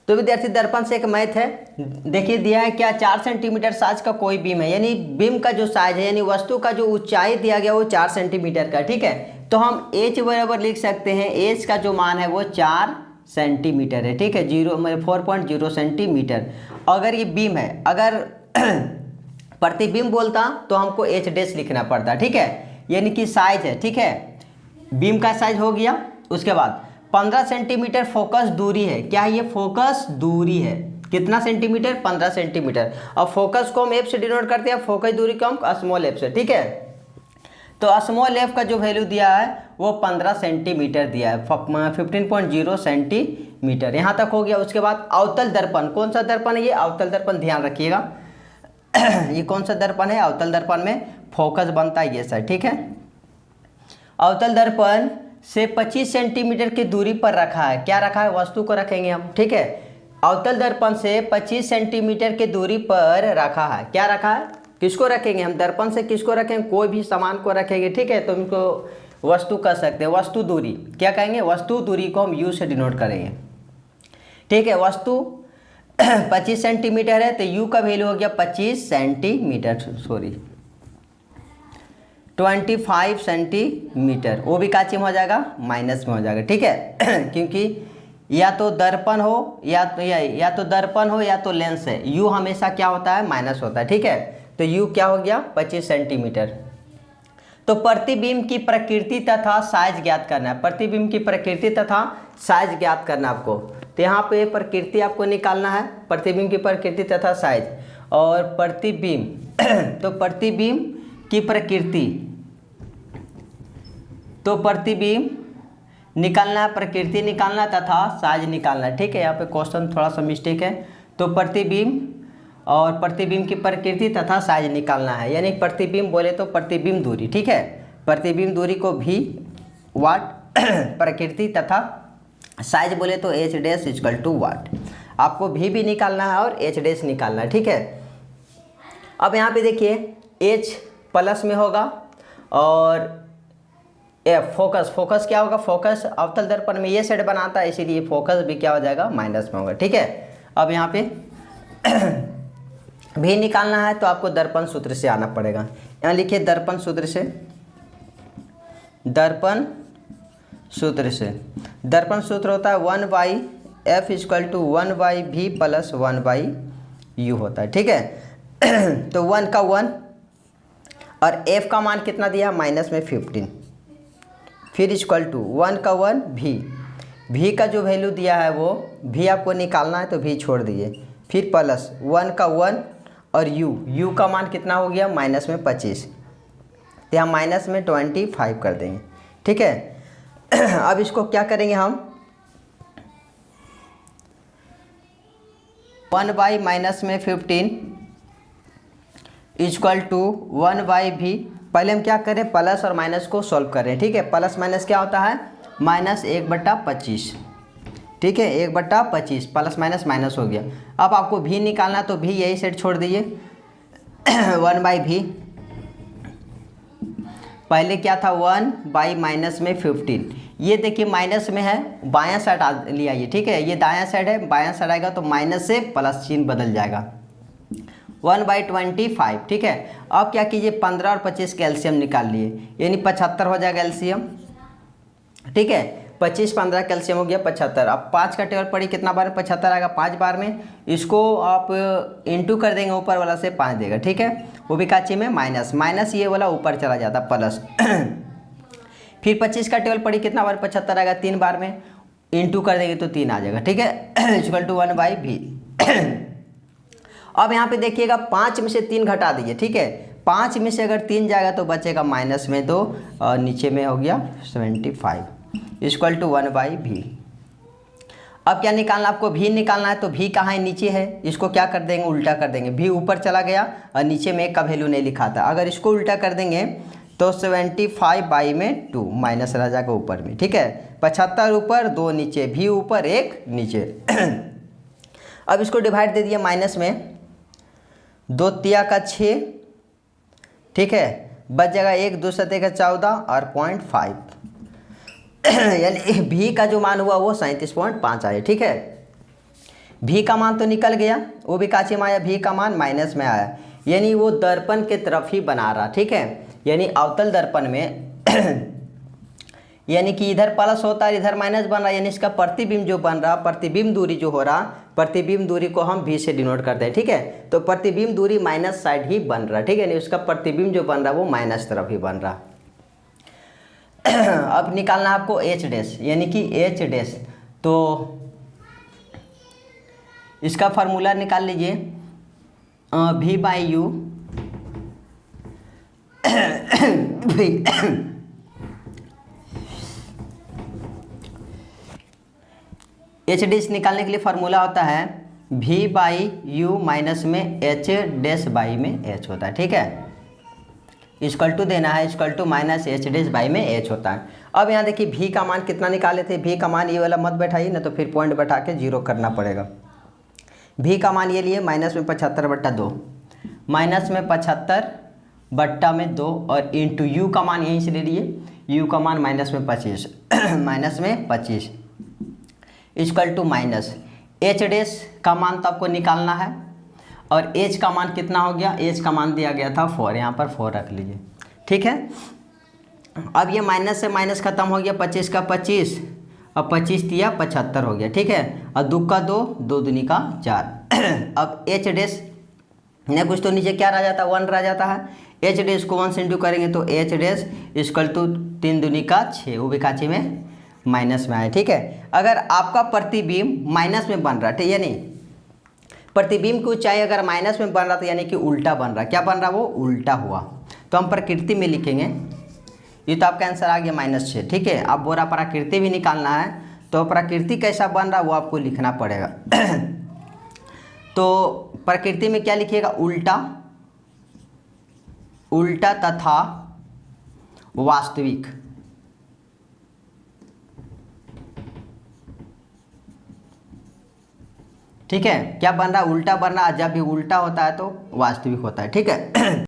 तो विद्यार्थी दर्पण से एक मैथ है, देखिए दिया है क्या 4 सेंटीमीटर साइज का कोई बीम है, यानी बीम का जो साइज है यानी वस्तु का जो ऊंचाई दिया गया वो 4 सेंटीमीटर का। ठीक है, तो हम h बराबर लिख सकते हैं, h का जो मान है वो 4 सेंटीमीटर है। ठीक है, 4.0 सेंटीमीटर। अगर ये बीम है, अगर प्रतिबिंब बोलता तो हमको h डैश लिखना पड़ता। ठीक है, यानी कि साइज है। ठीक है, बीम का साइज हो गया। उसके बाद 15 सेंटीमीटर फोकस दूरी है। क्या है ये? फोकस दूरी है। कितना सेंटीमीटर? 15 सेंटीमीटर। और फोकस को हम एफ से डिनोट करते हैं, फोकस दूरी को हम स्मॉल एफ से। ठीक है, तो स्मॉल एफ का जो वैल्यू दिया है वो 15 सेंटीमीटर दिया है, 15.0 सेंटीमीटर। यहाँ तक हो गया। उसके बाद अवतल दर्पण, कौन सा दर्पण है ये? अवतल दर्पण, ध्यान रखिएगा। ये कौन सा दर्पण है? अवतल दर्पण में फोकस बनता है ये सर। ठीक है, अवतल दर्पण से 25 सेंटीमीटर की दूरी पर रखा है। क्या रखा है? वस्तु को रखेंगे हम। ठीक है, अवतल दर्पण से 25 सेंटीमीटर की दूरी पर रखा है। क्या रखा है? किसको रखेंगे हम? दर्पण से किसको रखेंगे? कोई भी सामान को रखेंगे। ठीक है, तो इनको वस्तु कह सकते हैं। वस्तु दूरी क्या कहेंगे? वस्तु दूरी को हम यू से डिनोट करेंगे। ठीक है, वस्तु 25 सेंटीमीटर है तो यू का वैल्यू हो गया 25 सेंटीमीटर, सॉरी 25 सेंटीमीटर। वो भी काची में हो जाएगा? माइनस में हो जाएगा। ठीक है, क्योंकि या तो दर्पण हो या तो दर्पण हो या तो लेंस है, यू हमेशा क्या होता है? माइनस होता है। ठीक है, तो यू क्या हो गया? 25 सेंटीमीटर। तो प्रतिबिंब की प्रकृति तथा साइज ज्ञात करना है। प्रतिबिंब की प्रकृति तथा साइज ज्ञात करना आपको। तो यहाँ पे प्रकृति आपको निकालना है, प्रतिबिंब की प्रकृति तथा साइज। और प्रतिबिंब तो प्रतिबिंब की प्रकृति, तो प्रतिबिंब निकालना है, प्रकृति निकालना तथा साइज निकालना। ठीक है, यहाँ पे क्वेश्चन थोड़ा सा मिस्टेक है। तो प्रतिबिंब और प्रतिबिंब की प्रकृति तथा साइज निकालना है, यानी प्रतिबिंब बोले तो प्रतिबिंब दूरी। ठीक है, प्रतिबिंब दूरी को भी वाट, प्रकृति तथा साइज बोले तो एच डैश इक्वल टू वाट। आपको भी निकालना है और एच डैश निकालना है। ठीक है, अब यहाँ पे देखिए एच प्लस में होगा और एफ फोकस क्या होगा? फोकस अवतल दर्पण में ये साइड बनाता है, इसीलिए फोकस भी क्या हो जाएगा? माइनस में होगा। ठीक है, अब यहाँ पे भी निकालना है तो आपको दर्पण सूत्र से आना पड़ेगा। यहाँ लिखिए दर्पण सूत्र से, दर्पण सूत्र से। दर्पण सूत्र होता है 1/f equal to 1/v plus 1/u होता है। ठीक है, तो 1 का 1 और f का मान कितना दिया? माइनस में 15, फिर इक्वल टू 1 का 1 v का जो वैल्यू दिया है वो v आपको निकालना है तो v छोड़ दीजिए, फिर प्लस 1 का 1 और u का मान कितना हो गया? माइनस में 25, तो यहाँ माइनस में 25 कर देंगे। ठीक है, अब इसको क्या करेंगे हम? 1 माइनस में 15 इक्वल टू 1/v। पहले हम क्या करें? प्लस और माइनस को सॉल्व करें। ठीक है, प्लस माइनस क्या होता है? माइनस 1/25। ठीक है, 1/25 प्लस माइनस माइनस हो गया। अब आपको भी निकालना तो भी यही सेट छोड़ दीजिए 1/v। पहले क्या था? 1 माइनस में 15, ये देखिए माइनस में है, बायां साइड लिया ये। ठीक है, ये दायां साइड है, बायां साइड आएगा तो माइनस से प्लस चिन्ह बदल जाएगा 1/25। ठीक है, अब क्या कीजिए? 15 और 25 का एलसीएम निकाल लिए, यानी 75 हो जाएगा एलसीएम। ठीक है, 25 15 का एलसीएम हो गया 75। अब 5 का टेबल पड़ी कितना बार? 75 आएगा 5 बार में। इसको आप इंटू कर देंगे, ऊपर वाला से 5 देगा। ठीक है, वो भी काची में माइनस, माइनस ये वाला ऊपर चला जाता प्लस। फिर 25 का टेबल पड़ी कितना बार? 75 आएगा 3 बार में, इंटू कर देंगे तो 3 आ जाएगा। ठीक है, इक्वल टू 1/v। अब यहाँ पे देखिएगा 5 में से 3 घटा दीजिए। ठीक है, 5 में से अगर 3 जाएगा तो बचेगा माइनस में, तो नीचे में हो गया 75 इक्वल टू 1/v। अब क्या निकालना? आपको भी निकालना है तो भी कहाँ है? नीचे है। इसको क्या कर देंगे? उल्टा कर देंगे। भी ऊपर चला गया और नीचे में का वैल्यू नहीं लिखा था। अगर इसको उल्टा कर देंगे तो 75 में 2 माइनस रह जाएगा ऊपर में। ठीक है, 75 ऊपर 2 नीचे, भी ऊपर 1 नीचे। अब इसको डिवाइड दे दिया माइनस में, 2 तिया का 6। ठीक है, बच जाएगा 1 2 7 का 14 और 0.5, यानी भी का जो मान हुआ वो 37.5 आए। ठीक है, भी का मान तो निकल गया, वो भी काचे में आया, भी का मान माइनस में आया, यानी वो दर्पण के तरफ ही बना रहा, ठीक है। यानी अवतल दर्पण में यानी कि इधर प्लस होता है इधर माइनस बन रहा है, यानी इसका प्रतिबिंब जो बन रहा, प्रतिबिंब दूरी जो हो रहा, प्रतिबिंब दूरी को हम भी से डिनोट करते हैं, ठीक है। तो प्रतिबिंब दूरी माइनस साइड ही बन रहा, ठीक है, यानी उसका प्रतिबिंब जो बन रहा वो माइनस तरफ ही बन रहा। अब निकालना आपको एच डैश, यानी कि एच डैश, तो इसका फार्मूला निकाल लीजिए, भी बाई यू एच डैश निकालने के लिए फार्मूला होता है भी बाई यू माइनस में एच डैश बाई में एच होता है, ठीक है। इक्वल टू देना है, equal to minus H dash by में एच होता है। अब यहाँ देखिए भी का मान कितना निकाले थे, भी का मान ये वाला मत बैठाइए ना, तो फिर पॉइंट बैठा के जीरो करना पड़ेगा। भी का मान ये लिए माइनस में 75/2, माइनस में 75/2 और इंटू यू का मान यहीं से ले लिए, यू का मान माइनस में 25 माइनस में 25 equal to minus H dash का मान तो आपको निकालना है, और एच का मान कितना हो गया, एच का मान दिया गया था 4, यहाँ पर 4 रख लीजिए, ठीक है। अब ये माइनस से माइनस खत्म हो गया, 25 का 25 और 25 दिया 75 हो गया, ठीक है। और 2 का 2, 2 दूनी का 4। अब एच डैश ने कुछ तो नीचे क्या रह जाता है, 1 रह जाता है। एच डैश को 1 से इंटू करेंगे तो एच डैश इक्वल टू 3 दूनी का 6, वो भी काची में माइनस में आए, ठीक है। अगर आपका प्रतिबिंब माइनस में बन रहा है, यानी प्रतिबिंब की ऊंचाई अगर माइनस में बन रहा तो यानी कि उल्टा बन रहा, क्या बन रहा, वो उल्टा हुआ, तो हम प्रकृति में लिखेंगे, ये तो आपका आंसर आ गया -6, ठीक है। अब बोरा प्रकृति भी निकालना है, तो प्रकृति कैसा बन रहा वो आपको लिखना पड़ेगा। तो प्रकृति में क्या लिखिएगा, उल्टा, उल्टा तथा वास्तविक, ठीक है। क्या बन रहा, उल्टा बन रहा, जब भी उल्टा होता है तो वास्तविक होता है, ठीक है।